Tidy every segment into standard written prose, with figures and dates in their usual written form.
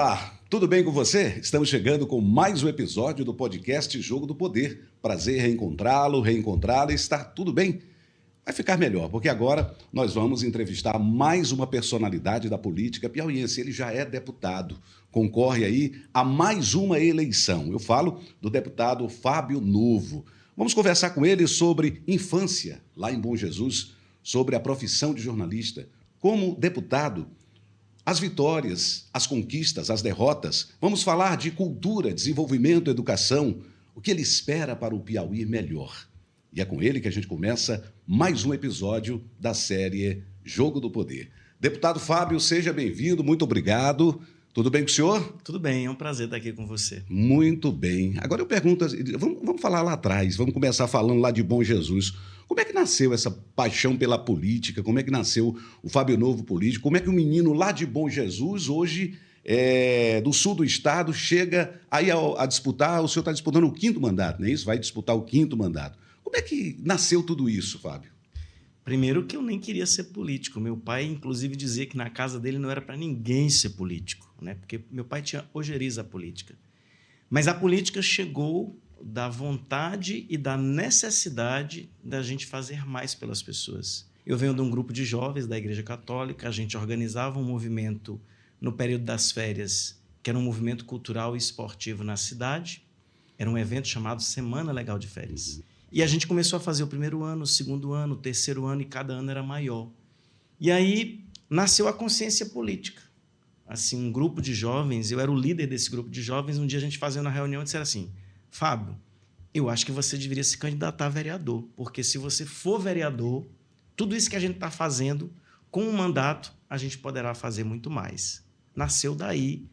Olá, tudo bem com você? Estamos chegando com mais um episódio do podcast Jogo do Poder. Prazer reencontrá-lo, reencontrá-la. Está tudo bem? Vai ficar melhor, porque agora nós vamos entrevistar mais uma personalidade da política piauiense. Ele já é deputado, concorre aí a mais uma eleição. Eu falo do deputado Fábio Novo. Vamos conversar com ele sobre infância lá em Bom Jesus, sobre a profissão de jornalista. Como deputado, as vitórias, as conquistas, as derrotas. Vamos falar de cultura, desenvolvimento, educação, o que ele espera para o Piauí melhor. E é com ele que a gente começa mais um episódio da série Jogo do Poder. Deputado Fábio, seja bem-vindo, muito obrigado. Tudo bem com o senhor? Tudo bem, é um prazer estar aqui com você. Muito bem. Agora eu pergunto, vamos falar lá atrás, vamos começar falando lá de Bom Jesus. Como é que nasceu essa paixão pela política? Como é que nasceu o Fábio Novo político? Como é que um menino lá de Bom Jesus, hoje do sul do estado, chega aí a disputar, o senhor está disputando o 5º mandato, não é isso? Vai disputar o 5º mandato. Como é que nasceu tudo isso, Fábio? Primeiro que eu nem queria ser político. Meu pai, inclusive, dizia que na casa dele não era para ninguém ser político, né? Porque meu pai tinha ojeriza à política. Mas a política chegou da vontade e da necessidade da gente fazer mais pelas pessoas. Eu venho de um grupo de jovens da Igreja Católica, a gente organizava um movimento no período das férias, que era um movimento cultural e esportivo na cidade. Era um evento chamado Semana Legal de Férias. E a gente começou a fazer o 1º ano, o 2º ano, o 3º ano, e cada ano era maior. E aí nasceu a consciência política. Assim, um grupo de jovens, eu era o líder desse grupo de jovens, um dia a gente fazia uma reunião e disseram assim: Fábio, eu acho que você deveria se candidatar a vereador, porque se você for vereador, tudo isso que a gente está fazendo, com um mandato, a gente poderá fazer muito mais. Nasceu daí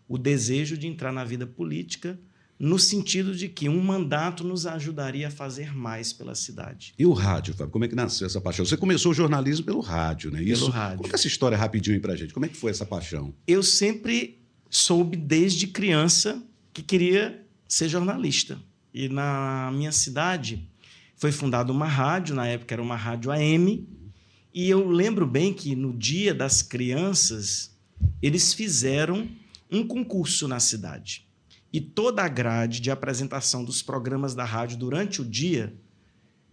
o desejo de entrar na vida política, no sentido de que um mandato nos ajudaria a fazer mais pela cidade. E o rádio, Fábio, como é que nasceu essa paixão? Você começou o jornalismo pelo rádio, né? Pelo rádio. Conta essa história rapidinho aí pra gente. Como é que foi essa paixão? Eu sempre soube, desde criança, que queria ser jornalista. E na minha cidade foi fundada uma rádio, na época era uma rádio AM, e eu lembro bem que no Dia das Crianças eles fizeram um concurso na cidade. E toda a grade de apresentação dos programas da rádio durante o dia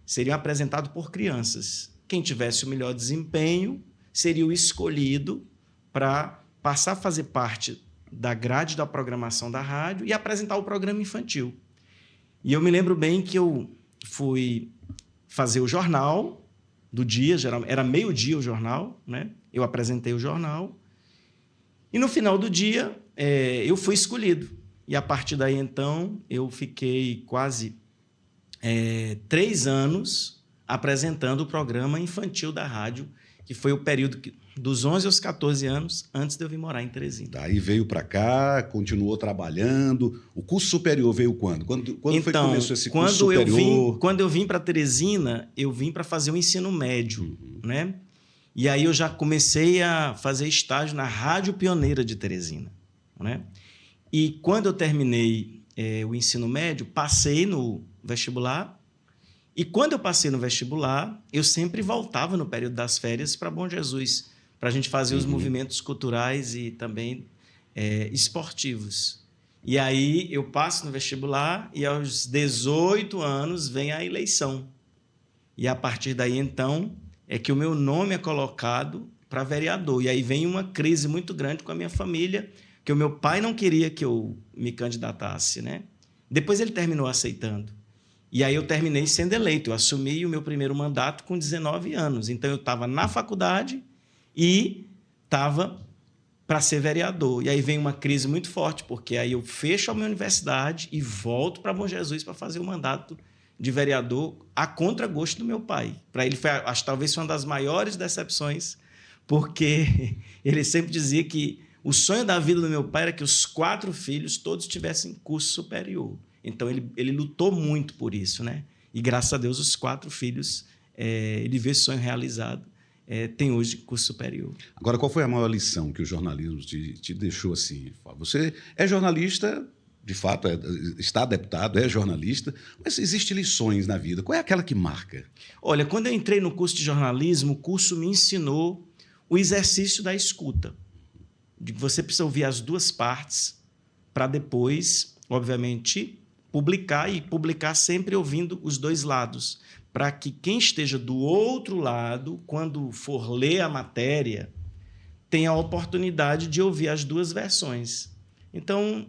seria apresentado por crianças. Quem tivesse o melhor desempenho seria o escolhido para passar a fazer parte da grade da programação da rádio e apresentar o programa infantil. E eu me lembro bem que eu fui fazer o jornal do dia, era meio-dia o jornal, né? Eu apresentei o jornal e no final do dia eu fui escolhido. E, a partir daí, então, eu fiquei quase 3 anos apresentando o programa infantil da rádio, que foi o período dos 11 aos 14 anos, antes de eu vir morar em Teresina. Daí veio para cá, continuou trabalhando. O curso superior veio quando? Quando então, foi que começou esse curso superior? Quando eu vim para Teresina, eu vim para fazer o ensino médio, né? E aí eu já comecei a fazer estágio na Rádio Pioneira de Teresina, né? E quando eu terminei o ensino médio, passei no vestibular. E quando eu passei no vestibular, eu sempre voltava no período das férias para Bom Jesus, para a gente fazer os movimentos culturais e também esportivos. E aí eu passo no vestibular e aos 18 anos vem a eleição. E a partir daí, então, é que o meu nome é colocado para vereador. E aí vem uma crise muito grande com a minha família, que o meu pai não queria que eu me candidatasse, né? Depois ele terminou aceitando. E aí eu terminei sendo eleito. Eu assumi o meu primeiro mandato com 19 anos. Então, eu estava na faculdade e estava para ser vereador. E aí vem uma crise muito forte, porque aí eu fecho a minha universidade e volto para Bom Jesus para fazer o mandato de vereador a contragosto do meu pai. Para ele, acho que talvez foi uma das maiores decepções, porque ele sempre dizia que o sonho da vida do meu pai era que os 4 filhos todos tivessem curso superior. Então, ele lutou muito por isso, né? E, graças a Deus, os 4 filhos, ele viu esse sonho realizado, tem hoje curso superior. Agora, qual foi a maior lição que o jornalismo te deixou assim? Você é jornalista, de fato, está deputado, é jornalista, mas existem lições na vida. Qual é aquela que marca? Olha, quando eu entrei no curso de jornalismo, o curso me ensinou o exercício da escuta. de que você precisa ouvir as duas partes para depois, obviamente, publicar e publicar sempre ouvindo os dois lados, para que quem esteja do outro lado, quando for ler a matéria, tenha a oportunidade de ouvir as duas versões. Então,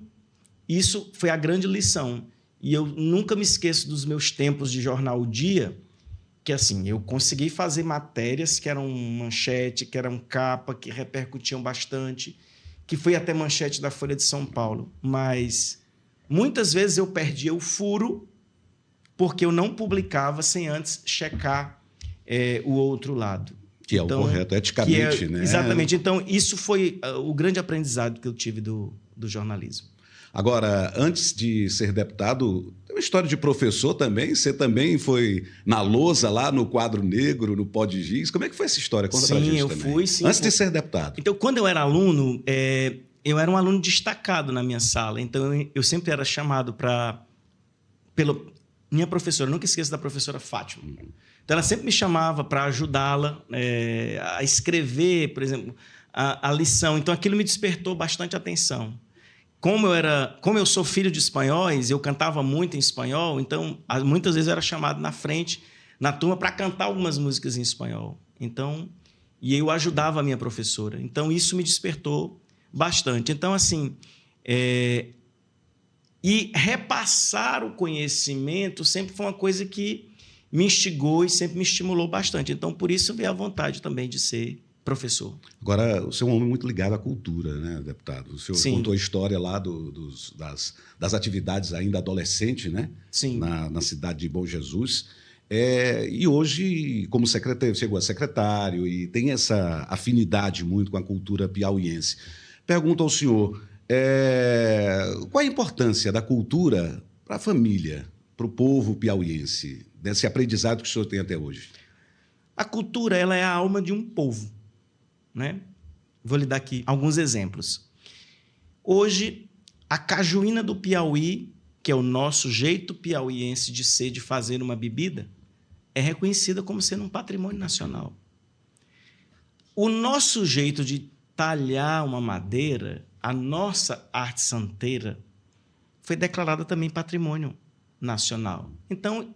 isso foi a grande lição. E eu nunca me esqueço dos meus tempos de jornal O Dia, que assim, eu consegui fazer matérias que eram manchete, que eram capa, que repercutiam bastante, que foi até manchete da Folha de São Paulo. Mas muitas vezes eu perdia o furo porque eu não publicava sem antes checar o outro lado. Que é o correto, eticamente, né? Exatamente. Então, isso foi o grande aprendizado que eu tive do jornalismo. Agora, antes de ser deputado, tem uma história de professor também. Você também foi na lousa lá no quadro negro, no pó de giz. Como é que foi essa história? Conta pra gente também. Sim, eu fui, sim. Antes de ser deputado. Então, quando eu era aluno, eu era um aluno destacado na minha sala. Então, eu sempre era chamado pela minha professora. Eu nunca esqueço da professora Fátima. Então, ela sempre me chamava para ajudá-la a escrever, por exemplo, a lição. Então, aquilo me despertou bastante atenção. Como eu sou filho de espanhóis, eu cantava muito em espanhol, então muitas vezes eu era chamado na frente, na turma, para cantar algumas músicas em espanhol. Então, e eu ajudava a minha professora. Então, isso me despertou bastante. Então, assim, e repassar o conhecimento sempre foi uma coisa que me instigou e sempre me estimulou bastante. Então, por isso veio a vontade também de ser professor. Agora, o senhor é um homem muito ligado à cultura, né, deputado? O senhor Sim. contou a história lá das atividades ainda adolescente, né? Sim. Na cidade de Bom Jesus. E hoje, como secretário, chegou a secretário e tem essa afinidade muito com a cultura piauiense. Pergunto ao senhor, qual a importância da cultura para a família, para o povo piauiense, desse aprendizado que o senhor tem até hoje? A cultura, ela é a alma de um povo, né? Vou lhe dar aqui alguns exemplos. Hoje, a cajuína do Piauí, que é o nosso jeito piauiense de ser, de fazer uma bebida, é reconhecida como sendo um patrimônio nacional. O nosso jeito de talhar uma madeira, a nossa arte santeira, foi declarada também patrimônio nacional. Então,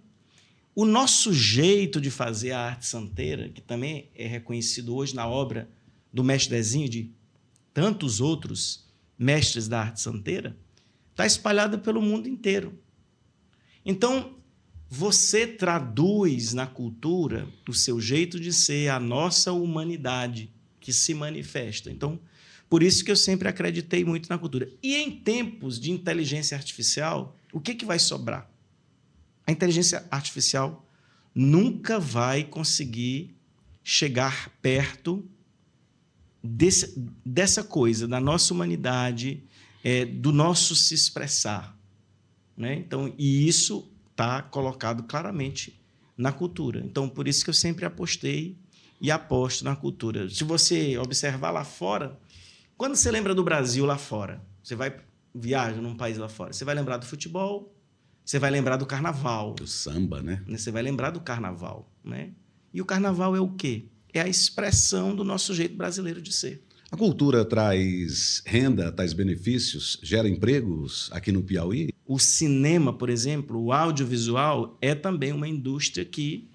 o nosso jeito de fazer a arte santeira, que também é reconhecido hoje na obra do mestre Dezinho e de tantos outros mestres da arte santeira, está espalhada pelo mundo inteiro. Então, você traduz na cultura o seu jeito de ser, a nossa humanidade que se manifesta. Então, por isso que eu sempre acreditei muito na cultura. E em tempos de inteligência artificial, o que vai sobrar? A inteligência artificial nunca vai conseguir chegar perto dessa coisa, da nossa humanidade, do nosso se expressar, né? Então, e isso está colocado claramente na cultura. Então, por isso que eu sempre apostei e aposto na cultura. Se você observar lá fora, quando você lembra do Brasil lá fora, você viaja num país lá fora, você vai lembrar do futebol, você vai lembrar do carnaval. Do samba, né? Você vai lembrar do carnaval, né? E o carnaval é o quê? É a expressão do nosso jeito brasileiro de ser. A cultura traz renda, traz benefícios, gera empregos aqui no Piauí? O cinema, por exemplo, o audiovisual, é também uma indústria que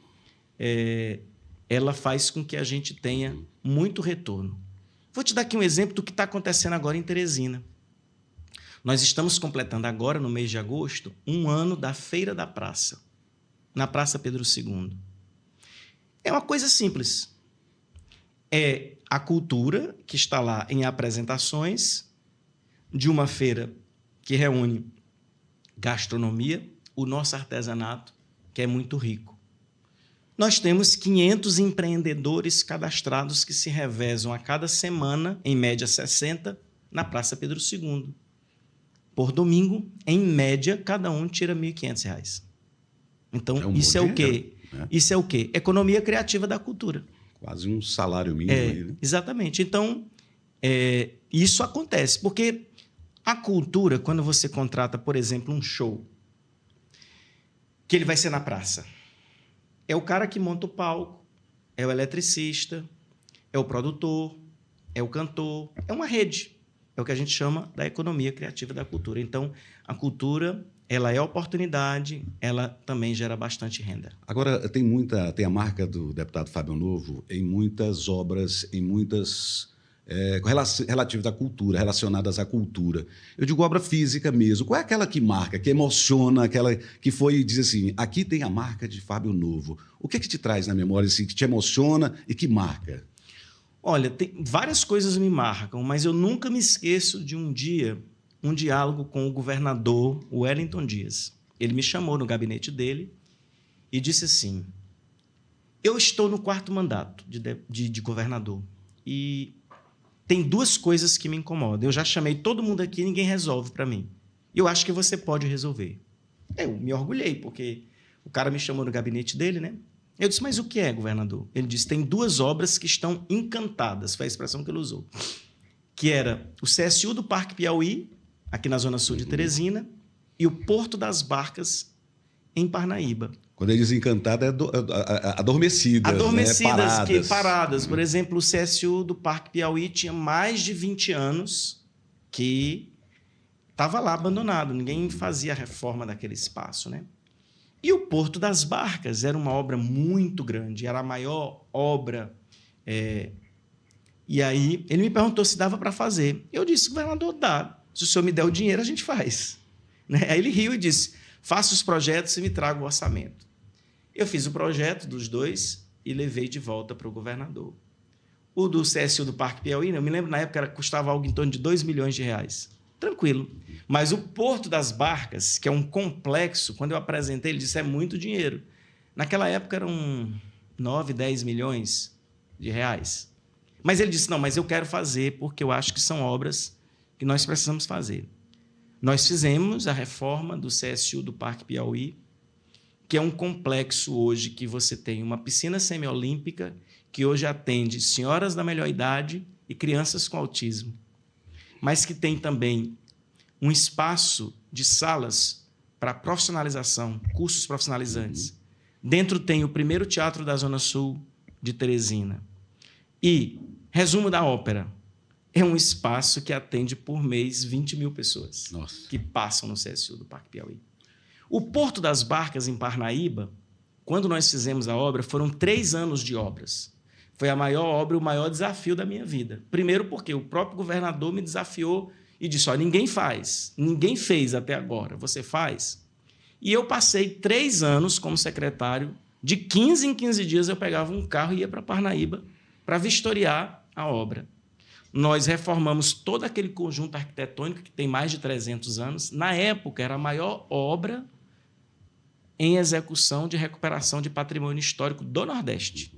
ela faz com que a gente tenha muito retorno. Vou te dar aqui um exemplo do que está acontecendo agora em Teresina. Nós estamos completando agora, no mês de agosto, 1 ano da Feira da Praça, na Praça Pedro II. É uma coisa simples. É a cultura que está lá em apresentações de uma feira que reúne gastronomia, o nosso artesanato, que é muito rico. Nós temos 500 empreendedores cadastrados que se revezam a cada semana, em média 60, na Praça Pedro II. Por domingo, em média, cada um tira R$ 1.500. Então, isso é o quê? Isso é o quê? Economia criativa da cultura. Quase um salário mínimo aí, né? Exatamente. Então, isso acontece, porque a cultura, quando você contrata, por exemplo, um show, que ele vai ser na praça, é o cara que monta o palco, é o eletricista, é o produtor, é o cantor, é uma rede. é o que a gente chama da economia criativa da cultura. Então, a cultura, ela é oportunidade, ela também gera bastante renda. Agora, tem a marca do deputado Fábio Novo em muitas obras, em muitas relativas à cultura, relacionadas à cultura. Eu digo obra física mesmo. Qual é aquela que marca, que emociona, aquela que foi e diz assim, aqui tem a marca de Fábio Novo. O que te traz na memória, assim, que te emociona e que marca? Olha, tem várias coisas me marcam, mas eu nunca me esqueço de um dia, um diálogo com o governador Wellington Dias. Ele me chamou no gabinete dele e disse assim, eu estou no 4º mandato de governador e tem 2 coisas que me incomodam. Eu já chamei todo mundo aqui e ninguém resolve para mim. Eu acho que você pode resolver. Eu me orgulhei, porque o cara me chamou no gabinete dele, né? Eu disse, mas o que é, governador? Ele disse, tem 2 obras que estão encantadas, foi a expressão que ele usou, que era o CSU do Parque Piauí, aqui na Zona Sul de Teresina, e o Porto das Barcas, em Parnaíba. Quando ele diz encantada, é adormecidas, Adormecidas, né? paradas. Por exemplo, o CSU do Parque Piauí tinha mais de 20 anos que estava lá abandonado, ninguém fazia a reforma daquele espaço, né? E o Porto das Barcas era uma obra muito grande, era a maior obra. E aí ele me perguntou se dava para fazer. Eu disse, governador, dá. Se o senhor me der o dinheiro, a gente faz. Né? Aí ele riu e disse, faça os projetos e me traga o orçamento. Eu fiz o projeto dos 2 e levei de volta para o governador. O do CSU do Parque Piauí, eu me lembro na época, custava algo em torno de R$2 milhões. Tranquilo. Mas o Porto das Barcas, que é um complexo, quando eu apresentei, ele disse, é muito dinheiro. Naquela época eram 9, 10 milhões de reais. Mas ele disse, não, mas eu quero fazer porque eu acho que são obras que nós precisamos fazer. Nós fizemos a reforma do CSU do Parque Piauí, que é um complexo hoje que você tem uma piscina semiolímpica que hoje atende senhoras da melhor idade e crianças com autismo, mas que tem também um espaço de salas para profissionalização, cursos profissionalizantes. Dentro tem o primeiro teatro da Zona Sul de Teresina. E, resumo da ópera, é um espaço que atende por mês 20 mil pessoas. Nossa. Que passam no CSU do Parque Piauí. O Porto das Barcas, em Parnaíba, quando nós fizemos a obra, foram 3 anos de obras. Foi a maior obra, o maior desafio da minha vida. Primeiro porque o próprio governador me desafiou e disse, ninguém faz, ninguém fez até agora, você faz? E eu passei 3 anos como secretário, de 15 em 15 dias eu pegava um carro e ia para Parnaíba para vistoriar a obra. Nós reformamos todo aquele conjunto arquitetônico que tem mais de 300 anos. Na época, era a maior obra em execução de recuperação de patrimônio histórico do Nordeste.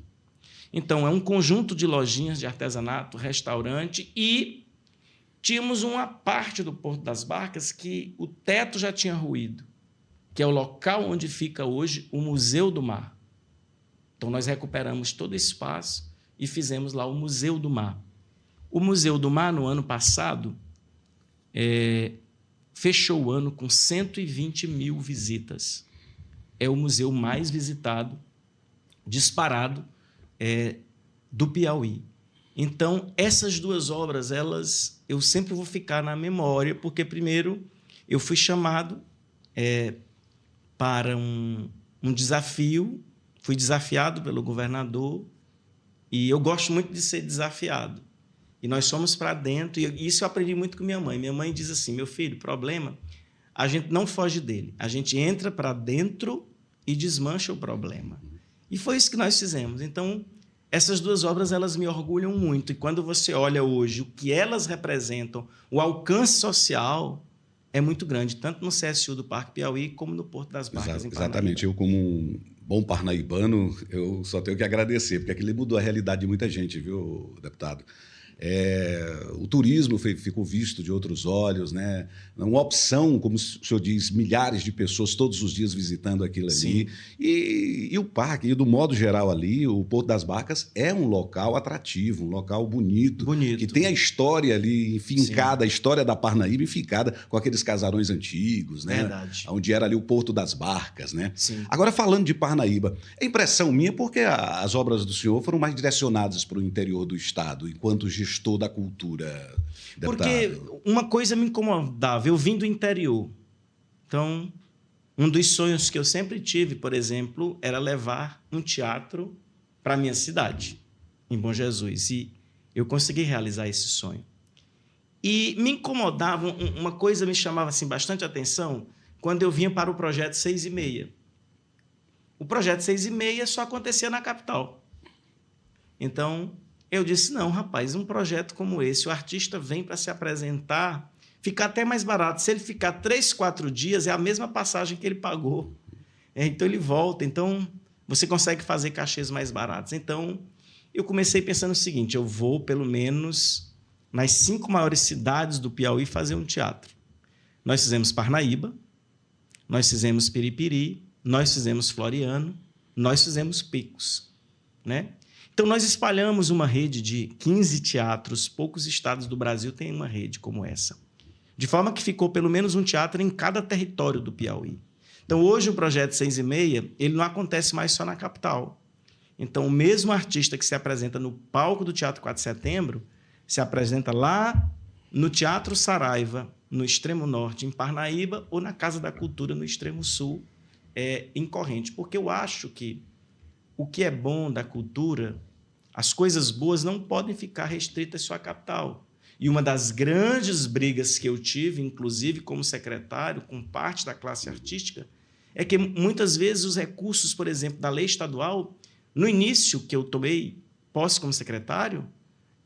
Então, é um conjunto de lojinhas de artesanato, restaurante, e tínhamos uma parte do Porto das Barcas que o teto já tinha ruído, que é o local onde fica hoje o Museu do Mar. Então, nós recuperamos todo o espaço e fizemos lá o Museu do Mar. O Museu do Mar, no ano passado, fechou o ano com 120 mil visitas. É o museu mais visitado, disparado, do Piauí. Então, essas 2 obras, eu sempre vou ficar na memória, porque, primeiro, eu fui chamado para um desafio, fui desafiado pelo governador, e eu gosto muito de ser desafiado. E nós fomos para dentro, e isso eu aprendi muito com minha mãe. Minha mãe diz assim, meu filho, problema, a gente não foge dele, a gente entra para dentro e desmancha o problema. E foi isso que nós fizemos. Então, essas 2 obras, elas me orgulham muito. E quando você olha hoje o que elas representam, o alcance social é muito grande, tanto no CSU do Parque Piauí, como no Porto das Barcas, em Parnaíba. Exatamente. Eu, como um bom parnaibano, eu só tenho que agradecer, porque aquilo mudou a realidade de muita gente, viu, deputado? O turismo ficou visto de outros olhos, né? Uma opção, como o senhor diz, milhares de pessoas todos os dias visitando aquilo ali. E o parque, e do modo geral ali, o Porto das Barcas é um local atrativo, um local bonito. Que tem a história ali enfincada, a história da Parnaíba enfincada com aqueles casarões antigos, né? Verdade. Onde era ali o Porto das Barcas, né? Sim. Agora, falando de Parnaíba, é impressão minha porque as obras do senhor foram mais direcionadas para o interior do estado, enquanto gestor gestor da cultura, deputado? Porque uma coisa me incomodava, eu vim do interior. Então, um dos sonhos que eu sempre tive, por exemplo, era levar um teatro para a minha cidade, em Bom Jesus. E eu consegui realizar esse sonho. E me incomodava, uma coisa me chamava assim, bastante atenção, quando eu vinha para o projeto 6,5. O projeto 6,5 só acontecia na capital. Então, eu disse, não, rapaz, um projeto como esse, o artista vem para se apresentar, fica até mais barato. Se ele ficar 3, 4 dias, é a mesma passagem que ele pagou. Então, ele volta. Então, você consegue fazer cachês mais baratos. Então, eu comecei pensando o seguinte, eu vou, pelo menos, nas 5 maiores cidades do Piauí fazer um teatro. Nós fizemos Parnaíba, nós fizemos Piripiri, nós fizemos Floriano, nós fizemos Picos, né? Então, nós espalhamos uma rede de 15 teatros, poucos estados do Brasil têm uma rede como essa, de forma que ficou pelo menos um teatro em cada território do Piauí. Então, hoje o projeto 6,5, ele não acontece mais só na capital. Então, o mesmo artista que se apresenta no palco do Teatro 4 de Setembro, se apresenta lá no Teatro Saraiva, no extremo norte, em Parnaíba, ou na Casa da Cultura, no extremo sul, em Corrente. Porque eu acho que o que é bom da cultura, as coisas boas não podem ficar restritas só à capital. E uma das grandes brigas que eu tive, inclusive como secretário, com parte da classe artística, é que muitas vezes os recursos, por exemplo, da lei estadual, no início que eu tomei posse como secretário,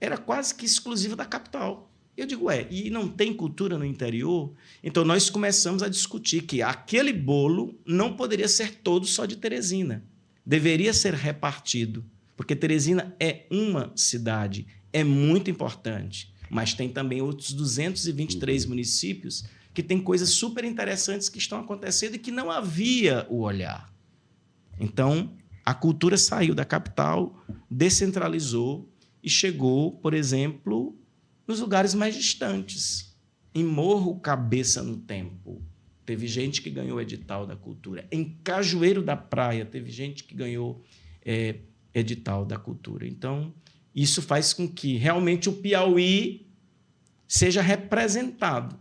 era quase que exclusivo da capital. Eu digo, e não tem cultura no interior? Então, nós começamos a discutir que aquele bolo não poderia ser todo só de Teresina. Deveria ser repartido, porque Teresina é uma cidade, é muito importante, mas tem também outros 223 municípios que têm coisas super interessantes que estão acontecendo e que não havia o olhar. Então, a cultura saiu da capital, descentralizou e chegou, por exemplo, nos lugares mais distantes. Em Morro Cabeça no Tempo, teve gente que ganhou o edital da cultura. Em Cajueiro da Praia, teve gente que ganhou edital da cultura. Então, isso faz com que realmente o Piauí seja representado.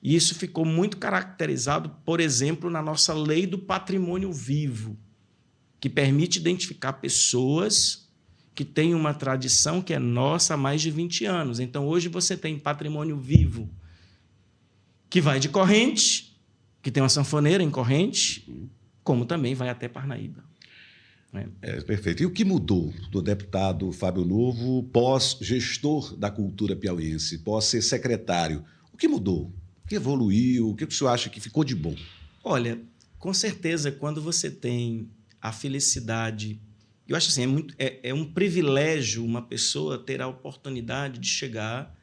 E isso ficou muito caracterizado, por exemplo, na nossa Lei do Patrimônio Vivo, que permite identificar pessoas que têm uma tradição que é nossa há mais de 20 anos. Então, hoje você tem patrimônio vivo, que vai de Corrente, que tem uma sanfoneira em Corrente, como também vai até Parnaíba. Perfeito. E o que mudou do deputado Fábio Novo, pós-gestor da cultura piauiense, pós ser secretário? O que mudou? O que evoluiu? O que o senhor acha que ficou de bom? Olha, com certeza, quando você tem a felicidade... Eu acho assim, é um privilégio uma pessoa ter a oportunidade de chegar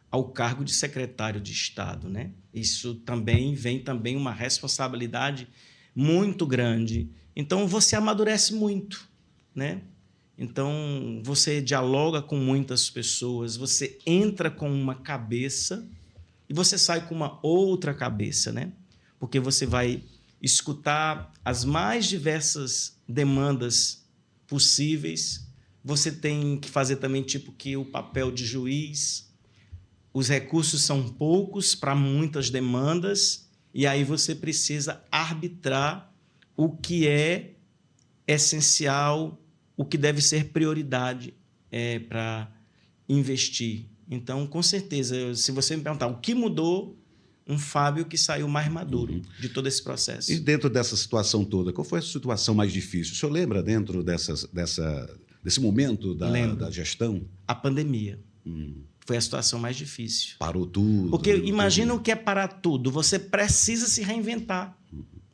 ao cargo de secretário de Estado, né? Isso também vem uma responsabilidade muito grande. Então, você amadurece muito, né? Então, você dialoga com muitas pessoas, você entra com uma cabeça e você sai com uma outra cabeça, né? Porque você vai escutar as mais diversas demandas possíveis, você tem que fazer também o papel de juiz, os recursos são poucos para muitas demandas, e aí você precisa arbitrar o que é essencial, o que deve ser prioridade para investir. Então, com certeza, se você me perguntar o que mudou, um Fábio que saiu mais maduro de todo esse processo. E dentro dessa situação toda, qual foi a situação mais difícil? O senhor lembra dentro desse momento da gestão? A pandemia. Foi a situação mais difícil. Parou tudo. Porque imagina o que é parar tudo. Você precisa se reinventar.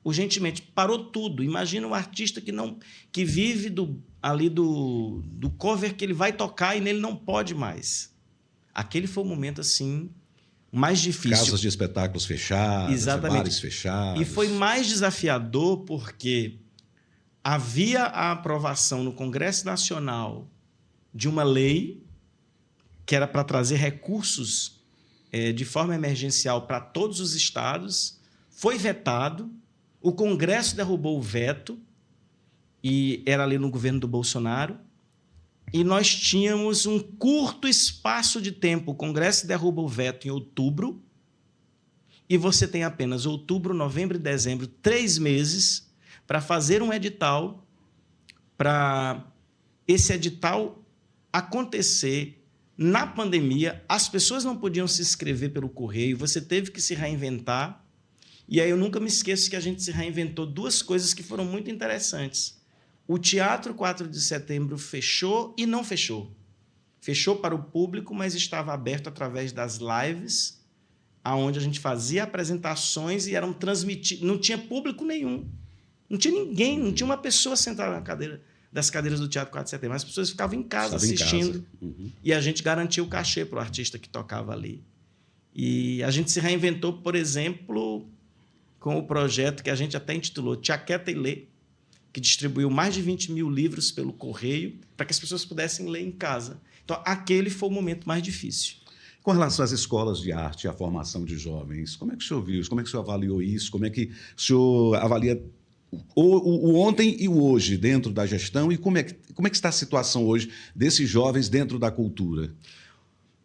Urgentemente. Parou tudo. Imagina um artista que vive ali do cover que ele vai tocar e nele não pode mais. Aquele foi o momento, assim, mais difícil. Casas de espetáculos fechadas, exatamente, bares fechados. E foi mais desafiador porque havia a aprovação no Congresso Nacional de uma lei que era para trazer recursos de forma emergencial para todos os estados, foi vetado, o Congresso derrubou o veto, e era ali no governo do Bolsonaro, e nós tínhamos um curto espaço de tempo. O Congresso derruba o veto em outubro, e você tem apenas outubro, novembro e dezembro, 3 meses, para fazer um edital, para esse edital acontecer na pandemia. As pessoas não podiam se inscrever pelo correio, você teve que se reinventar. E aí eu nunca me esqueço que a gente se reinventou 2 coisas que foram muito interessantes. O Teatro 4 de Setembro fechou e não fechou. Fechou para o público, mas estava aberto através das lives, onde a gente fazia apresentações e eram transmitidas. Não tinha público nenhum. Não tinha ninguém, não tinha uma pessoa sentada na cadeira das cadeiras do Teatro 4 de Setembro. As pessoas ficavam em casa assistindo. E a gente garantia o cachê para o artista que tocava ali. E a gente se reinventou, por exemplo, com o projeto que a gente até intitulou Te Aquieta e Lê, que distribuiu mais de 20 mil livros pelo correio para que as pessoas pudessem ler em casa. Então, aquele foi o momento mais difícil. Com relação às escolas de arte, à formação de jovens, como é que o senhor viu isso? Como é que o senhor avaliou isso? Como é que o senhor avalia o ontem e o hoje dentro da gestão? E como é que está a situação hoje desses jovens dentro da cultura?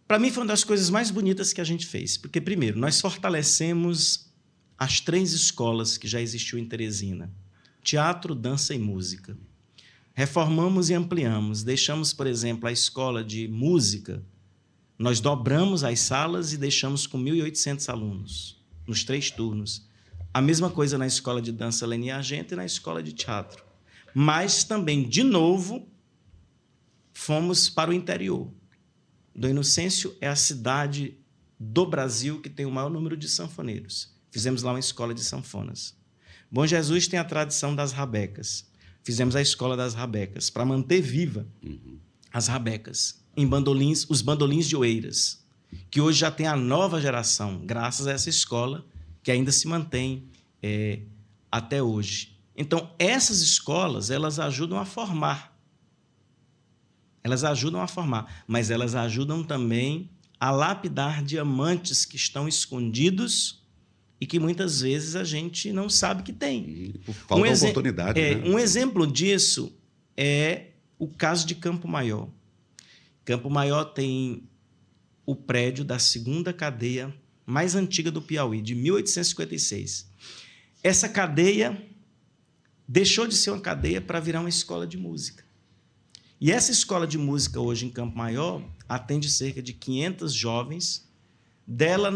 Para mim, foi uma das coisas mais bonitas que a gente fez. Porque, primeiro, nós fortalecemos as 3 escolas que já existiam em Teresina. Teatro, dança e música. Reformamos e ampliamos. Deixamos, por exemplo, a escola de música. Nós dobramos as salas e deixamos com 1.800 alunos, nos 3 turnos. A mesma coisa na escola de dança Leni Argento e na escola de teatro. Mas também, de novo, fomos para o interior. Dom Inocêncio é a cidade do Brasil que tem o maior número de sanfoneiros. Fizemos lá uma escola de sanfonas. Bom Jesus tem a tradição das rabecas. Fizemos a escola das rabecas, para manter viva as rabecas, em bandolins, os bandolins de Oeiras, que hoje já tem a nova geração, graças a essa escola, que ainda se mantém até hoje. Então, essas escolas, elas ajudam a formar. Elas ajudam a formar, mas elas ajudam também a lapidar diamantes que estão escondidos e que muitas vezes a gente não sabe que tem. Falta oportunidade. Né? Um exemplo disso é o caso de Campo Maior. Campo Maior tem o prédio da 2ª cadeia mais antiga do Piauí, de 1856. Essa cadeia deixou de ser uma cadeia para virar uma escola de música. E essa escola de música hoje em Campo Maior atende cerca de 500 jovens. Dela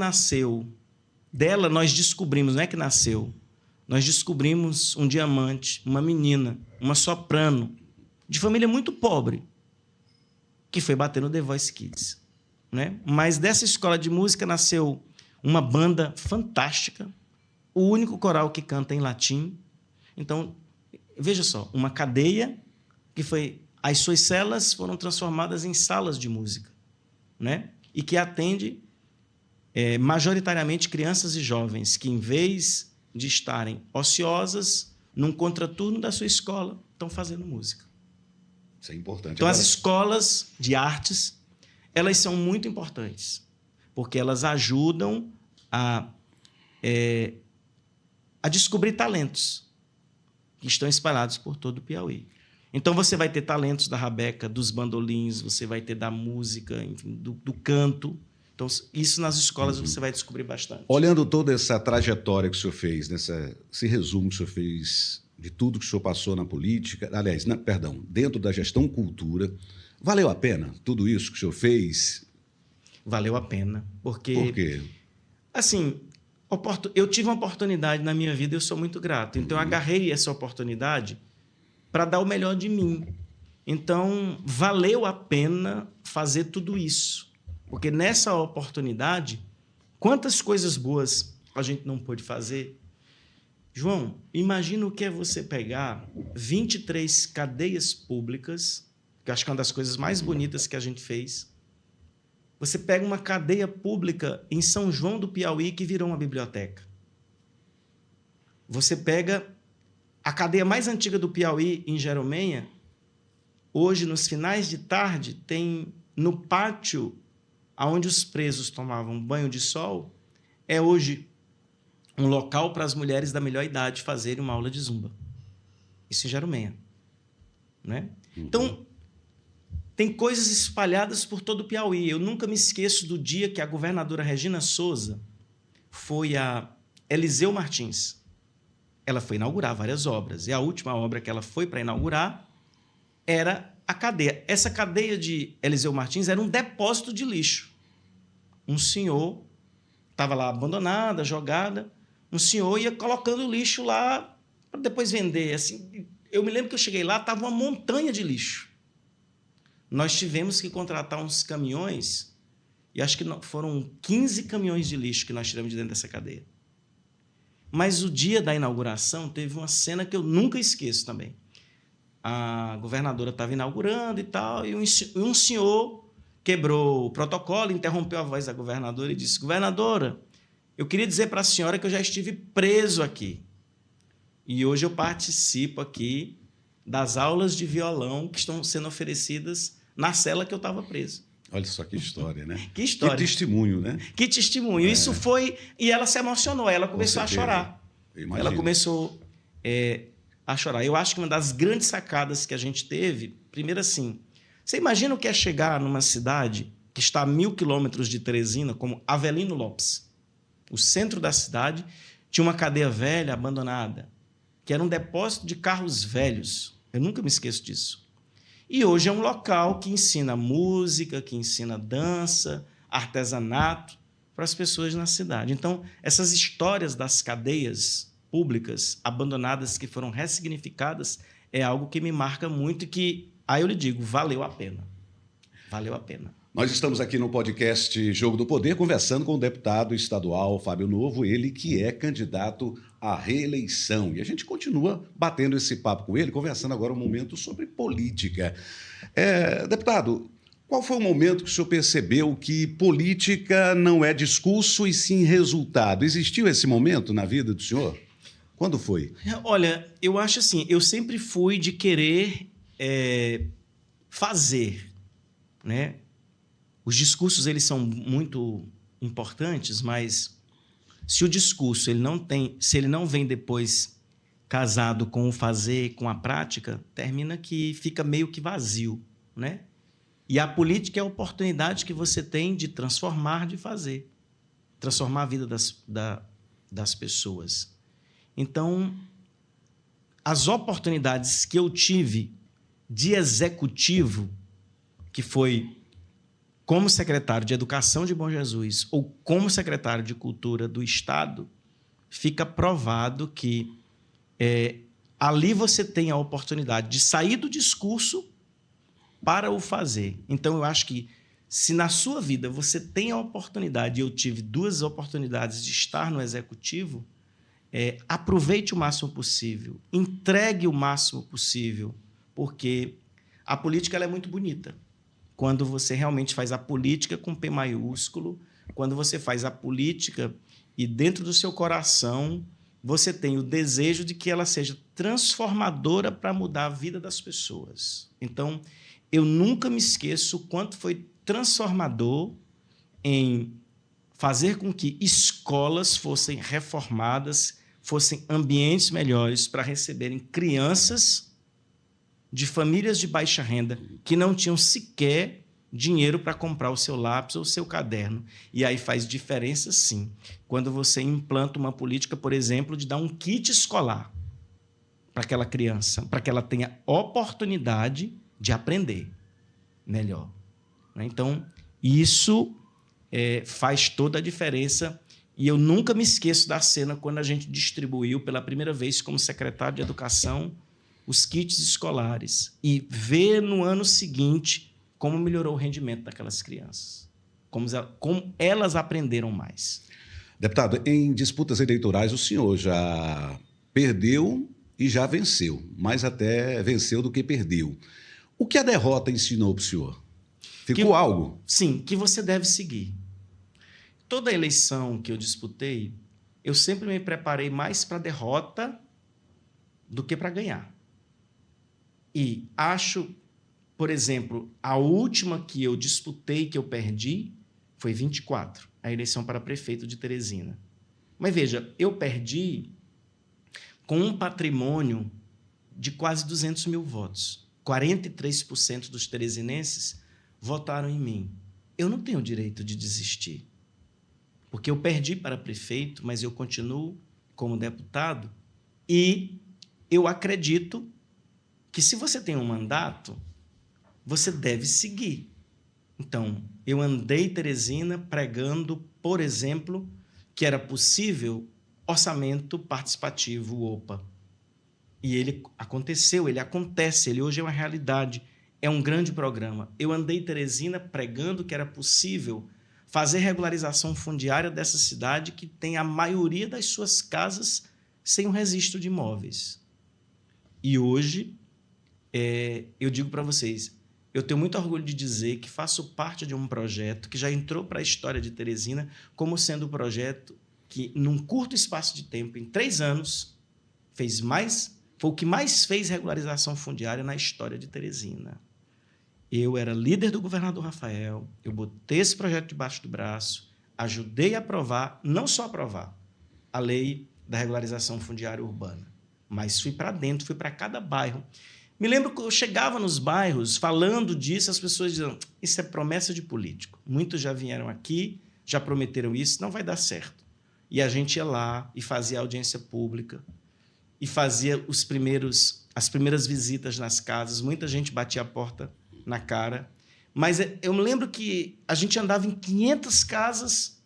nós descobrimos, não é que nasceu, nós descobrimos um diamante, uma menina, uma soprano, de família muito pobre, que foi bater no The Voice Kids. Né? Mas dessa escola de música nasceu uma banda fantástica, o único coral que canta em latim. Então, veja só, uma cadeia que foi... As suas celas foram transformadas em salas de música, né? E que atende majoritariamente crianças e jovens que, em vez de estarem ociosas, num contraturno da sua escola, estão fazendo música. Isso é importante. Então, as escolas de artes, elas são muito importantes, porque elas ajudam a descobrir talentos que estão espalhados por todo o Piauí. Então, você vai ter talentos da rabeca, dos bandolins, você vai ter da música, enfim, do canto. Então, isso nas escolas você vai descobrir bastante. Olhando toda essa trajetória que o senhor fez, esse resumo que o senhor fez de tudo que o senhor passou na política, aliás, dentro da gestão cultura, valeu a pena tudo isso que o senhor fez? Valeu a pena. Porque, por quê? Assim, eu tive uma oportunidade na minha vida e eu sou muito grato. Então, eu agarrei essa oportunidade para dar o melhor de mim. Então, valeu a pena fazer tudo isso. Porque nessa oportunidade, quantas coisas boas a gente não pôde fazer? João, imagina o que é você pegar 23 cadeias públicas, que eu acho que é uma das coisas mais bonitas que a gente fez. Você pega uma cadeia pública em São João do Piauí que virou uma biblioteca. Você pega a cadeia mais antiga do Piauí, em Jeromenha, hoje, nos finais de tarde, tem no pátio onde os presos tomavam banho de sol, é hoje um local para as mulheres da melhor idade fazerem uma aula de zumba. Isso em Jeromenha. Né? Então, tem coisas espalhadas por todo o Piauí. Eu nunca me esqueço do dia que a governadora Regina Souza foi a Eliseu Martins. Ela foi inaugurar várias obras. E a última obra que ela foi para inaugurar era a cadeia. Essa cadeia de Eliseu Martins era um depósito de lixo. Um senhor estava lá abandonada, jogada. Um senhor ia colocando o lixo lá para depois vender. Assim, eu me lembro que eu cheguei lá, estava uma montanha de lixo. Nós tivemos que contratar uns caminhões, e acho que foram 15 caminhões de lixo que nós tiramos de dentro dessa cadeia. Mas o dia da inauguração teve uma cena que eu nunca esqueço também. A governadora estava inaugurando e tal, e um senhor quebrou o protocolo, interrompeu a voz da governadora e disse: governadora, eu queria dizer para a senhora que eu já estive preso aqui. E hoje eu participo aqui das aulas de violão que estão sendo oferecidas na cela que eu estava preso. Olha só que história, né? Que história. Que testemunho, né? Que testemunho. Isso foi... E ela se emocionou, ela começou a chorar. Ela começou a chorar. Eu acho que uma das grandes sacadas que a gente teve, primeiro assim, você imagina o que é chegar numa cidade que está a 1.000 quilômetros de Teresina, como Avelino Lopes. O centro da cidade tinha uma cadeia velha, abandonada, que era um depósito de carros velhos. Eu nunca me esqueço disso. E hoje é um local que ensina música, que ensina dança, artesanato para as pessoas na cidade. Então, essas histórias das cadeias públicas abandonadas que foram ressignificadas é algo que me marca muito e que, aí eu lhe digo, valeu a pena. Valeu a pena. Nós estamos aqui no podcast Jogo do Poder conversando com o deputado estadual Fábio Novo, ele que é candidato à reeleição. E a gente continua batendo esse papo com ele, conversando agora um momento sobre política. Deputado, qual foi o momento que o senhor percebeu que política não é discurso e sim resultado? Existiu esse momento na vida do senhor? Quando foi? Olha, eu acho assim, eu sempre fui de querer fazer, né? Os discursos, eles são muito importantes, mas se o discurso se ele não vem depois casado com o fazer, com a prática, termina que fica meio que vazio, né? E a política é a oportunidade que você tem de transformar, de fazer, transformar a vida das pessoas. Então, as oportunidades que eu tive de executivo, que foi como secretário de Educação de Bom Jesus ou como secretário de Cultura do Estado, fica provado que ali você tem a oportunidade de sair do discurso para o fazer. Então, eu acho que se na sua vida você tem a oportunidade, e eu tive 2 oportunidades de estar no Executivo, aproveite o máximo possível, entregue o máximo possível, porque a política ela é muito bonita. Quando você realmente faz a política com P maiúsculo, quando você faz a política e dentro do seu coração você tem o desejo de que ela seja transformadora para mudar a vida das pessoas. Então, eu nunca me esqueço o quanto foi transformador em fazer com que escolas fossem reformadas, fossem ambientes melhores para receberem crianças de famílias de baixa renda que não tinham sequer dinheiro para comprar o seu lápis ou o seu caderno. E aí faz diferença, sim, quando você implanta uma política, por exemplo, de dar um kit escolar para aquela criança, para que ela tenha oportunidade de aprender melhor. Então, isso faz toda a diferença. E eu nunca me esqueço da cena quando a gente distribuiu pela primeira vez como secretário de Educação os kits escolares e ver no ano seguinte como melhorou o rendimento daquelas crianças, como elas aprenderam mais. Deputado, em disputas eleitorais o senhor já perdeu e já venceu, mais até venceu do que perdeu. O que a derrota ensinou para o senhor? Ficou algo? Sim, que você deve seguir. Toda eleição que eu disputei, eu sempre me preparei mais para a derrota do que para ganhar. E acho, por exemplo, a última que eu disputei, que eu perdi, foi 24, a eleição para prefeito de Teresina. Mas veja, eu perdi com um patrimônio de quase 200 mil votos. 43% dos teresinenses votaram em mim. Eu não tenho o direito de desistir, porque eu perdi para prefeito, mas eu continuo como deputado e eu acredito que se você tem um mandato, você deve seguir. Então, eu andei Teresina pregando, por exemplo, que era possível orçamento participativo, OPA. E ele aconteceu, ele acontece, ele hoje é uma realidade, é um grande programa. Eu andei Teresina pregando que era possível fazer regularização fundiária dessa cidade que tem a maioria das suas casas sem um registro de imóveis. E hoje, eu digo para vocês, eu tenho muito orgulho de dizer que faço parte de um projeto que já entrou para a história de Teresina como sendo um projeto que, num curto espaço de tempo, em 3 anos, foi o que mais fez regularização fundiária na história de Teresina. Eu era líder do governador Rafael, eu botei esse projeto debaixo do braço, ajudei a aprovar, não só aprovar, a lei da regularização fundiária urbana, mas fui para dentro, fui para cada bairro. Me lembro que eu chegava nos bairros falando disso, as pessoas diziam, isso é promessa de político. Muitos já vieram aqui, já prometeram isso, não vai dar certo. E a gente ia lá e fazia audiência pública, e fazia as primeiras visitas nas casas, muita gente batia a porta na cara, mas eu me lembro que a gente andava em 500 casas,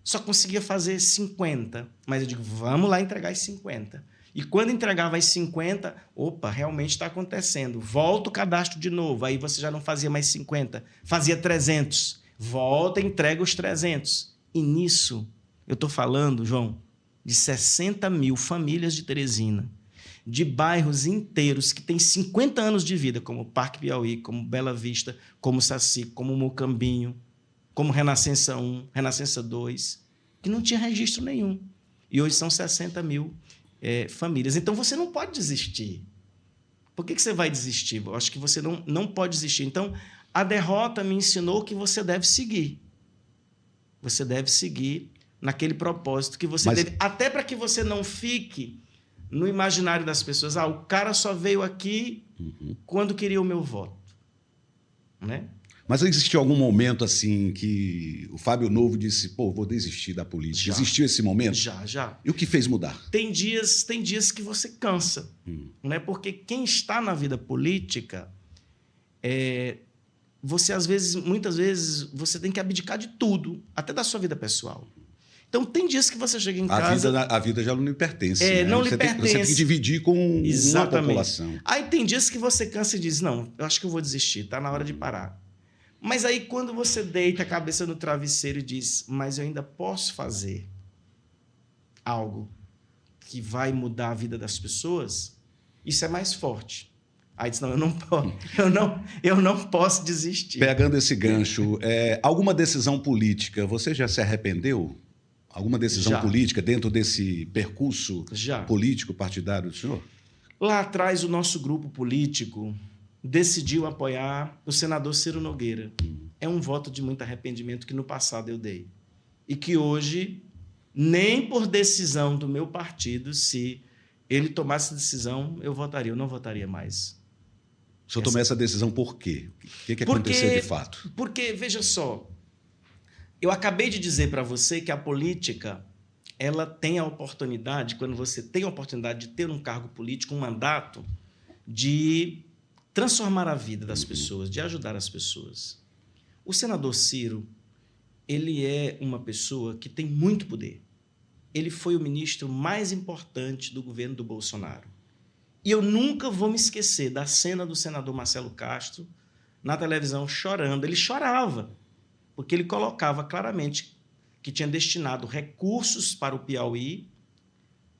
só conseguia fazer 50, mas eu digo, vamos lá entregar as 50. E quando entregava as 50, opa, realmente está acontecendo, volta o cadastro de novo, aí você já não fazia mais 50, fazia 300, volta e entrega os 300. E nisso, eu estou falando, João, de 60 mil famílias de Teresina, de bairros inteiros que têm 50 anos de vida, como Parque Piauí, como Bela Vista, como Saci, como Mocambinho, como Renascença 1, Renascença 2, que não tinha registro nenhum. E hoje são 60 mil famílias. Então, você não pode desistir. Por que você vai desistir? Eu acho que você não pode desistir. Então, a derrota me ensinou que você deve seguir. Você deve seguir naquele propósito que você teve, até para que você não fique no imaginário das pessoas. O cara só veio aqui quando queria o meu voto. Né? Mas existiu algum momento assim que o Fábio Novo disse, vou desistir da política? Já. Existiu esse momento? Já. E o que fez mudar? Tem dias que você cansa. Né? Porque quem está na vida política, você, muitas vezes, você tem que abdicar de tudo, até da sua vida pessoal. Então, tem dias que você chega em casa... A vida já não lhe pertence. Né? Não lhe pertence. Você tem que dividir com uma população. Aí tem dias que você cansa e diz, não, eu acho que eu vou desistir, está na hora de parar. Mas aí, quando você deita a cabeça no travesseiro e diz, mas eu ainda posso fazer algo que vai mudar a vida das pessoas, isso é mais forte. Aí diz, não, eu não posso desistir. Pegando esse gancho, alguma decisão política, você já se arrependeu? Alguma decisão política dentro desse percurso político partidário do senhor? Lá atrás, o nosso grupo político decidiu apoiar o senador Ciro Nogueira. É um voto de muito arrependimento que no passado eu dei. E que hoje, nem por decisão do meu partido, se ele tomasse decisão, eu não votaria mais. O senhor tomou essa decisão por quê? O que aconteceu de fato? Porque, veja só, eu acabei de dizer para você que a política, ela tem a oportunidade, quando você tem a oportunidade de ter um cargo político, um mandato, de transformar a vida das pessoas, de ajudar as pessoas. O senador Ciro, ele é uma pessoa que tem muito poder. Ele foi o ministro mais importante do governo do Bolsonaro. E eu nunca vou me esquecer da cena do senador Marcelo Castro na televisão chorando. Ele chorava, porque ele colocava claramente que tinha destinado recursos para o Piauí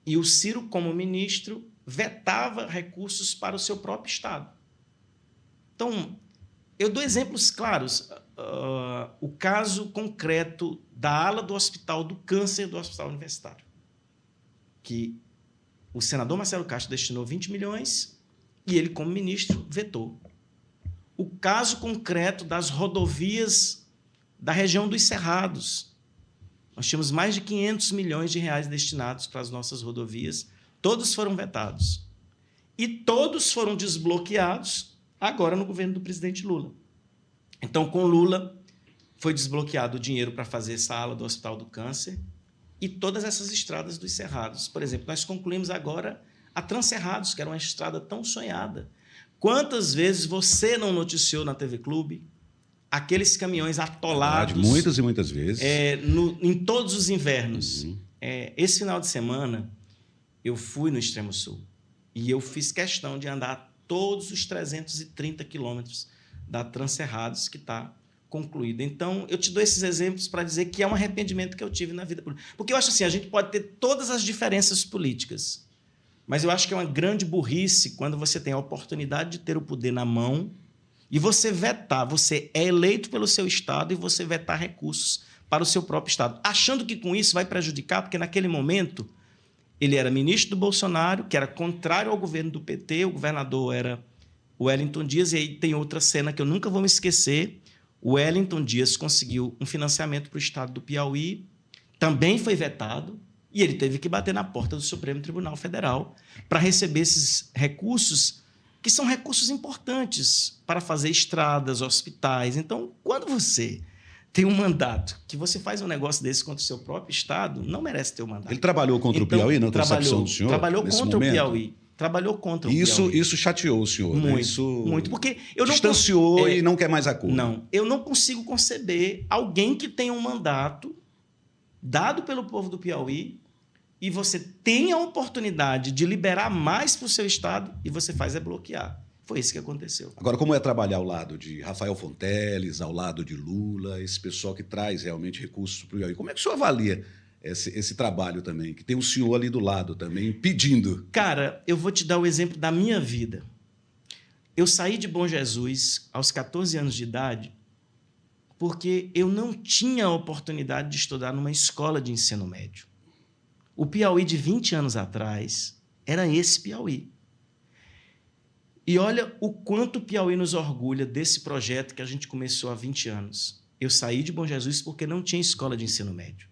e o Ciro, como ministro, vetava recursos para o seu próprio estado. Então, eu dou exemplos claros. O caso concreto da ala do Hospital do Câncer do Hospital Universitário, que o senador Marcelo Castro destinou 20 milhões e ele, como ministro, vetou. O caso concreto das rodovias da região dos Cerrados. Nós tínhamos mais de 500 milhões de reais destinados para as nossas rodovias. Todos foram vetados. E todos foram desbloqueados agora no governo do presidente Lula. Então, com Lula, foi desbloqueado o dinheiro para fazer essa ala do Hospital do Câncer e todas essas estradas dos Cerrados. Por exemplo, nós concluímos agora a Transcerrados, que era uma estrada tão sonhada. Quantas vezes você não noticiou na TV Clube aqueles caminhões atolados? Verdade, muitas e muitas vezes. Em todos os invernos. Esse final de semana, eu fui no Extremo Sul e eu fiz questão de andar todos os 330 quilômetros da Transcerrados, que está concluída. Então, eu te dou esses exemplos para dizer que é um arrependimento que eu tive na vida política. Porque eu acho assim, a gente pode ter todas as diferenças políticas, mas eu acho que é uma grande burrice quando você tem a oportunidade de ter o poder na mão e você vetar, você é eleito pelo seu Estado e você vetar recursos para o seu próprio Estado, achando que com isso vai prejudicar, porque naquele momento ele era ministro do Bolsonaro, que era contrário ao governo do PT, o governador era o Wellington Dias, e aí tem outra cena que eu nunca vou me esquecer. O Wellington Dias conseguiu um financiamento para o Estado do Piauí, também foi vetado, e ele teve que bater na porta do Supremo Tribunal Federal para receber esses recursos, que são recursos importantes para fazer estradas, hospitais. Então, quando você tem um mandato, que você faz um negócio desse contra o seu próprio Estado, não merece ter um mandato. Ele trabalhou contra o Piauí na concepção do senhor? Trabalhou contra momento? O Piauí. Trabalhou contra o Piauí. Isso chateou o senhor, muito, né? Isso muito, porque eu não distanciou e não quer mais acordo. Não, eu não consigo conceber alguém que tenha um mandato dado pelo povo do Piauí e você tem a oportunidade de liberar mais para o seu Estado e você faz é bloquear. Foi isso que aconteceu. Agora, como é trabalhar ao lado de Rafael Fonteles, ao lado de Lula, esse pessoal que traz realmente recursos para o Piauí? Como é que o senhor avalia esse trabalho também, que tem o senhor ali do lado também, pedindo? Cara, eu vou te dar o exemplo da minha vida. Eu saí de Bom Jesus aos 14 anos de idade porque eu não tinha a oportunidade de estudar numa escola de ensino médio. O Piauí de 20 anos atrás era esse Piauí. E olha o quanto o Piauí nos orgulha desse projeto que a gente começou há 20 anos. Eu saí de Bom Jesus porque não tinha escola de ensino médio.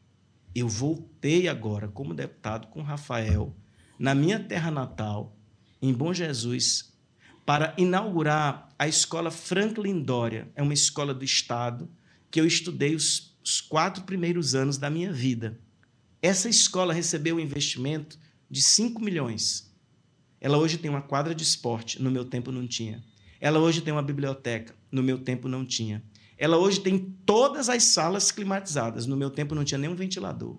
Eu voltei agora como deputado com Rafael, na minha terra natal, em Bom Jesus, para inaugurar a escola Franklin Doria. É uma escola do Estado que eu estudei os 4 primeiros anos da minha vida. Essa escola recebeu um investimento de 5 milhões. Ela hoje tem uma quadra de esporte, no meu tempo não tinha. Ela hoje tem uma biblioteca, no meu tempo não tinha. Ela hoje tem todas as salas climatizadas. No meu tempo não tinha nenhum ventilador.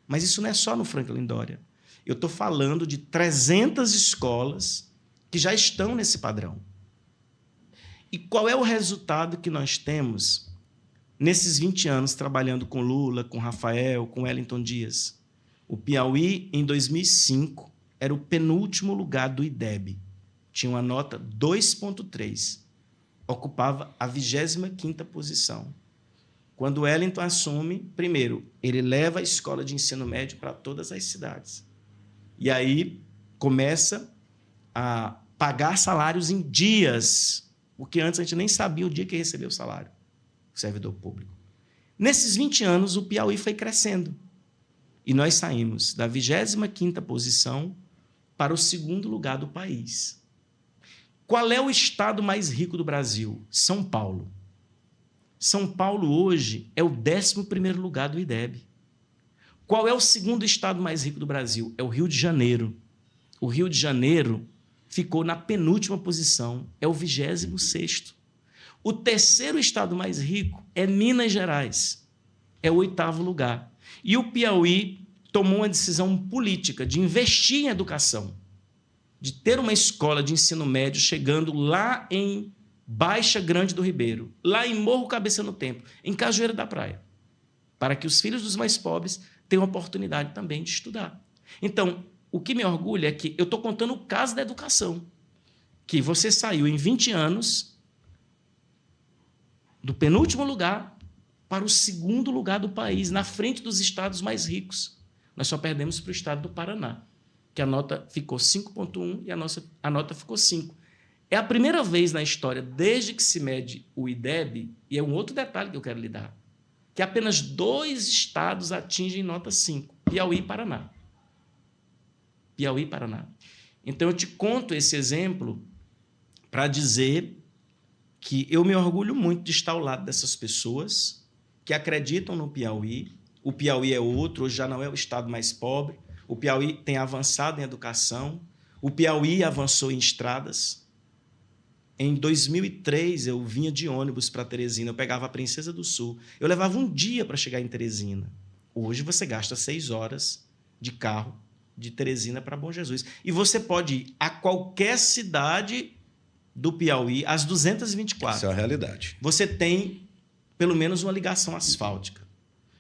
Mas isso não é só no Franklin Doria. Eu estou falando de 300 escolas que já estão nesse padrão. E qual é o resultado que nós temos nesses 20 anos trabalhando com Lula, com Rafael, com Wellington Dias? O Piauí, em 2005, era o penúltimo lugar do IDEB. Tinha uma nota 2,3. Ocupava a 25ª posição. Quando o Wellington assume, primeiro, ele leva a escola de ensino médio para todas as cidades. E aí começa a pagar salários em dias, porque antes a gente nem sabia o dia que recebeu o salário, o servidor público. Nesses 20 anos, o Piauí foi crescendo. E nós saímos da 25ª posição para o 2º lugar do país. Qual é o estado mais rico do Brasil? São Paulo. São Paulo, hoje, é o 11º lugar do IDEB. Qual é o 2º estado mais rico do Brasil? É o Rio de Janeiro. O Rio de Janeiro ficou na penúltima posição, é o 26º. O 3º estado mais rico é Minas Gerais, é o 8º lugar. E o Piauí tomou uma decisão política de investir em educação, de ter uma escola de ensino médio chegando lá em Baixa Grande do Ribeiro, lá em Morro Cabeça no Tempo, em Cajueiro da Praia, para que os filhos dos mais pobres tenham a oportunidade também de estudar. Então, o que me orgulha é que eu estou contando o caso da educação, que você saiu em 20 anos do penúltimo lugar para o 2º lugar do país, na frente dos estados mais ricos. Nós só perdemos para o estado do Paraná, que a nota ficou 5,1 e a nota ficou 5. É a primeira vez na história, desde que se mede o IDEB, e é um outro detalhe que eu quero lhe dar, que apenas 2 estados atingem nota 5, Piauí e Paraná. Piauí e Paraná. Então, eu te conto esse exemplo para dizer que eu me orgulho muito de estar ao lado dessas pessoas que acreditam no Piauí. O Piauí é outro, hoje já não é o estado mais pobre. O Piauí tem avançado em educação. O Piauí avançou em estradas. Em 2003, eu vinha de ônibus para Teresina, eu pegava a Princesa do Sul. Eu levava um dia para chegar em Teresina. Hoje você gasta 6 horas de carro de Teresina para Bom Jesus. E você pode ir a qualquer cidade do Piauí, às 224. Essa é a realidade. Você tem pelo menos uma ligação asfáltica.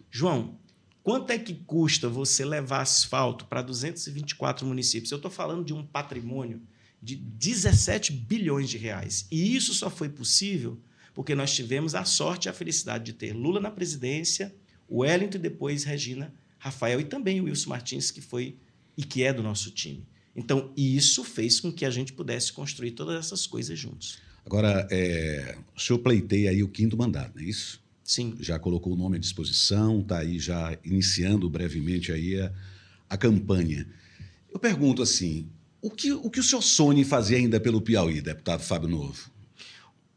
João, quanto é que custa você levar asfalto para 224 municípios? Eu estou falando de um patrimônio de 17 bilhões de reais. E isso só foi possível porque nós tivemos a sorte e a felicidade de ter Lula na presidência, Wellington e depois Regina Rafael e também o Wilson Martins, que foi e que é do nosso time. Então, isso fez com que a gente pudesse construir todas essas coisas juntos. Agora, o senhor pleiteia aí o 5º mandato, não é isso? Sim. Já colocou o nome à disposição, está aí já iniciando brevemente aí a campanha. Eu pergunto assim, o que o senhor sonha em fazer ainda pelo Piauí, deputado Fábio Novo?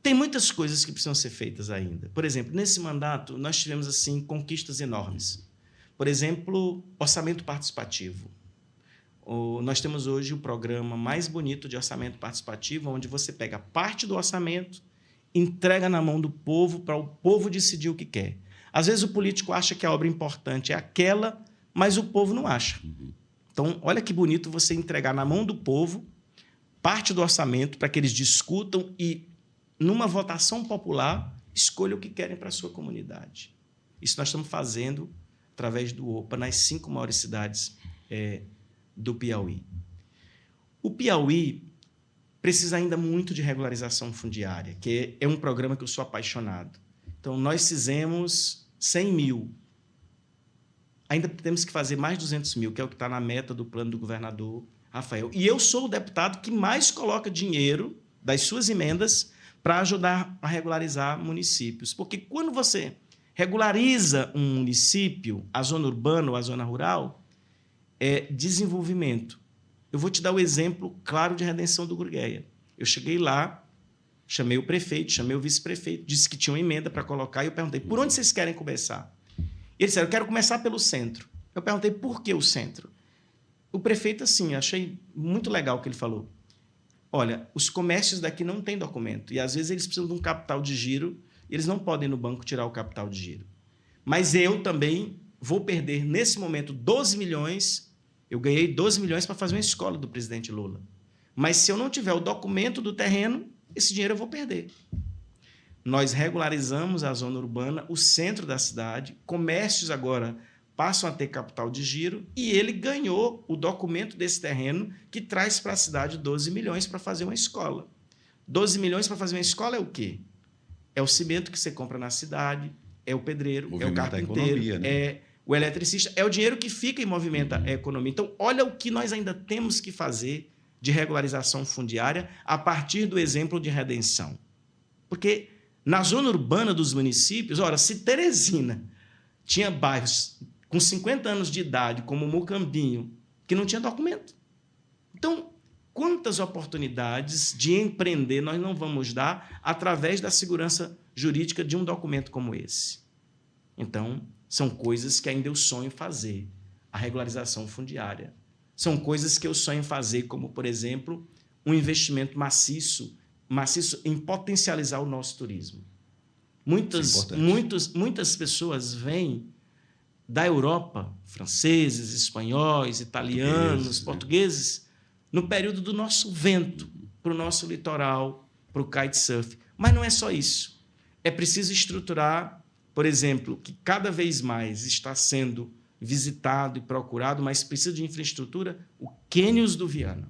Tem muitas coisas que precisam ser feitas ainda. Por exemplo, nesse mandato, nós tivemos assim conquistas enormes. Por exemplo, orçamento participativo. Nós temos hoje o programa mais bonito de orçamento participativo, onde você pega parte do orçamento, entrega na mão do povo para o povo decidir o que quer. Às vezes o político acha que a obra importante é aquela, mas o povo não acha. Então, olha que bonito você entregar na mão do povo parte do orçamento para que eles discutam e, numa votação popular, escolham o que querem para a sua comunidade. Isso nós estamos fazendo através do OPA nas 5 maiores cidades do Piauí. O Piauí precisa ainda muito de regularização fundiária, que é um programa que eu sou apaixonado. Então, nós fizemos 100 mil. Ainda temos que fazer mais 200 mil, que é o que está na meta do plano do governador Rafael. E eu sou o deputado que mais coloca dinheiro das suas emendas para ajudar a regularizar municípios. Porque quando você regulariza um município, a zona urbana ou a zona rural, é desenvolvimento. Eu vou te dar o exemplo claro de Redenção do Gurgueia. Eu cheguei lá, chamei o prefeito, chamei o vice-prefeito, disse que tinha uma emenda para colocar e eu perguntei, por onde vocês querem começar? Eles disseram, eu quero começar pelo centro. Eu perguntei, por que o centro? O prefeito, assim, achei muito legal o que ele falou. Olha, os comércios daqui não têm documento e, às vezes, eles precisam de um capital de giro e eles não podem ir no banco tirar o capital de giro. Mas eu também vou perder, nesse momento, 12 milhões. Eu ganhei 12 milhões para fazer uma escola do presidente Lula. Mas, se eu não tiver o documento do terreno, esse dinheiro eu vou perder. Nós regularizamos a zona urbana, o centro da cidade, comércios agora passam a ter capital de giro e ele ganhou o documento desse terreno que traz para a cidade 12 milhões para fazer uma escola. 12 milhões para fazer uma escola é o quê? É o cimento que você compra na cidade, é o pedreiro, é o carpinteiro, né? É o eletricista, é o dinheiro que fica e movimenta a economia. Então, olha o que nós ainda temos que fazer de regularização fundiária a partir do exemplo de Redenção. Porque na zona urbana dos municípios, ora, se Teresina tinha bairros com 50 anos de idade, como Mucambinho, que não tinha documento. Então, quantas oportunidades de empreender nós não vamos dar através da segurança jurídica de um documento como esse? Então, são coisas que ainda eu sonho fazer. A regularização fundiária. São coisas que eu sonho fazer, como, por exemplo, um investimento maciço em potencializar o nosso turismo. Muitas pessoas vêm da Europa, franceses, espanhóis, italianos, portugueses, no período do nosso vento, para o nosso litoral, para o kitesurf. Mas não é só isso. É preciso estruturar, por exemplo, que cada vez mais está sendo visitado e procurado, mas precisa de infraestrutura, o Cânions do Viana.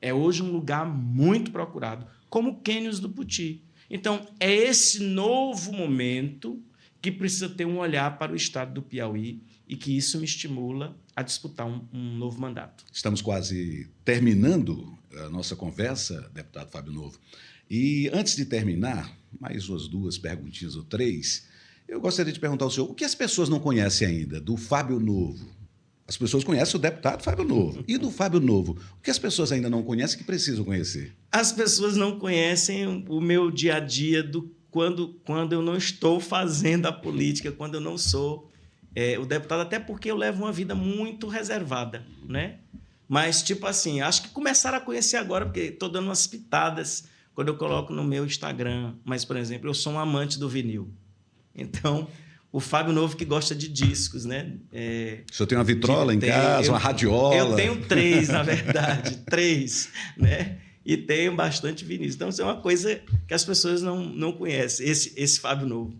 É hoje um lugar muito procurado, como o Cânions do Puti. Então, é esse novo momento que precisa ter um olhar para o estado do Piauí e que isso me estimula a disputar um novo mandato. Estamos quase terminando a nossa conversa, deputado Fábio Novo. E, antes de terminar, mais umas 2 perguntinhas ou 3, eu gostaria de perguntar ao senhor, o que as pessoas não conhecem ainda do Fábio Novo? as pessoas conhecem o deputado Fábio Novo. E do Fábio Novo, o que as pessoas ainda não conhecem que precisam conhecer? As pessoas não conhecem o meu dia a dia quando eu não estou fazendo a política, quando eu não sou o deputado, até porque eu levo uma vida muito reservada, né? Mas, tipo assim, acho que começaram a conhecer agora, porque estou dando umas pitadas quando eu coloco no meu Instagram. Mas, por exemplo, eu sou um amante do vinil. Então, o Fábio Novo que gosta de discos, né? O senhor tem uma vitrola em casa, uma radiola? Eu tenho 3, na verdade. 3, né? E tenho bastante vinil. Então, isso é uma coisa que as pessoas não conhecem, esse Fábio Novo.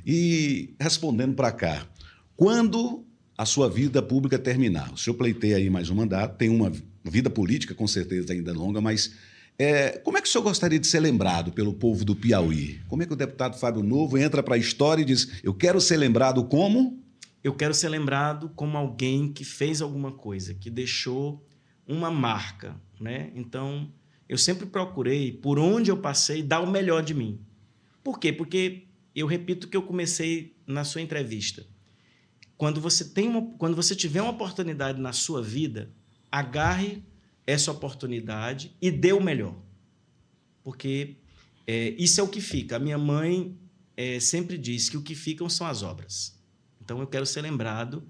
E, respondendo para cá, quando a sua vida pública terminar, o senhor pleiteia aí mais um mandato, tem uma vida política, com certeza, ainda longa, mas como é que o senhor gostaria de ser lembrado pelo povo do Piauí? Como é que o deputado Fábio Novo entra para a história e diz, eu quero ser lembrado como? Eu quero ser lembrado como alguém que fez alguma coisa, que deixou uma marca, né? Então, eu sempre procurei, por onde eu passei, dar o melhor de mim. Por quê? Porque eu repito o que eu comecei na sua entrevista. Quando você tiver uma oportunidade na sua vida, agarre essa oportunidade e dê o melhor. Porque isso é o que fica. A minha mãe sempre diz que o que ficam são as obras. Então, eu quero ser lembrado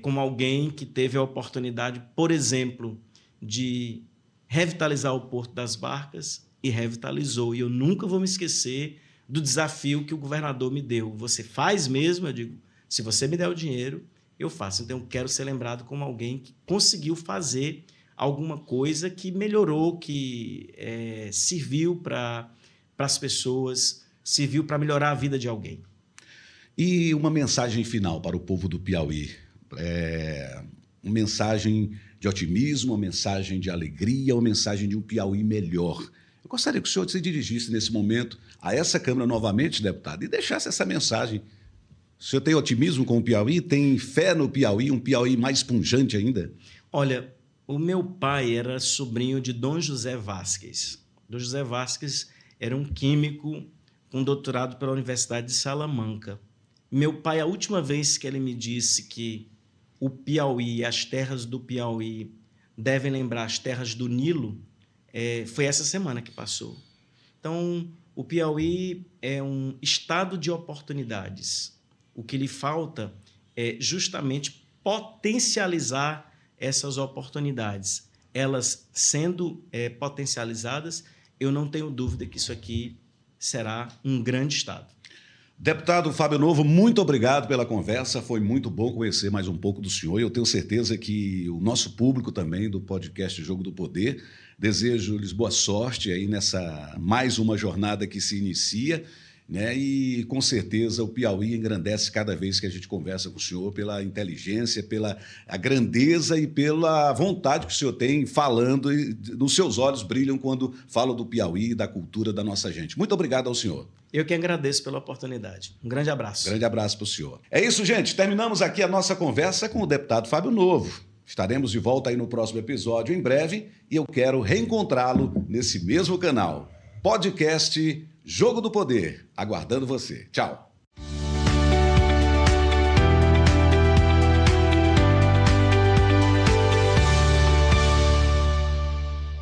como alguém que teve a oportunidade, por exemplo, de revitalizar o Porto das Barcas e revitalizou. E eu nunca vou me esquecer do desafio que o governador me deu. Você faz mesmo? Eu digo, se você me der o dinheiro, eu faço. Então, eu quero ser lembrado como alguém que conseguiu fazer alguma coisa que melhorou, que serviu para as pessoas, serviu para melhorar a vida de alguém. E uma mensagem final para o povo do Piauí? Uma mensagem de otimismo, uma mensagem de alegria, uma mensagem de um Piauí melhor. Eu gostaria que o senhor se dirigisse nesse momento a essa Câmara novamente, deputado, e deixasse essa mensagem. O senhor tem otimismo com o Piauí? Tem fé no Piauí, um Piauí mais pungente ainda? Olha, o meu pai era sobrinho de Dom José Vasquez. Dom José Vasquez era um químico com doutorado pela Universidade de Salamanca. Meu pai, a última vez que ele me disse que o Piauí, as terras do Piauí devem lembrar as terras do Nilo, foi essa semana que passou. Então, o Piauí é um estado de oportunidades. O que lhe falta é justamente potencializar essas oportunidades. Elas sendo potencializadas, eu não tenho dúvida que isso aqui será um grande estado. Deputado Fábio Novo, muito obrigado pela conversa. Foi muito bom conhecer mais um pouco do senhor. Eu tenho certeza que o nosso público também do podcast Jogo do Poder, desejo-lhes boa sorte aí nessa mais uma jornada que se inicia, né? E com certeza o Piauí engrandece cada vez que a gente conversa com o senhor pela inteligência, pela a grandeza e pela vontade que o senhor tem falando, e nos seus olhos brilham quando fala do Piauí e da cultura da nossa gente. Muito obrigado ao senhor. Eu que agradeço pela oportunidade. Um grande abraço. Grande abraço para o senhor. É isso, gente. Terminamos aqui a nossa conversa com o deputado Fábio Novo. Estaremos de volta aí no próximo episódio em breve e eu quero reencontrá-lo nesse mesmo canal. Podcast Jogo do Poder. Aguardando você. Tchau.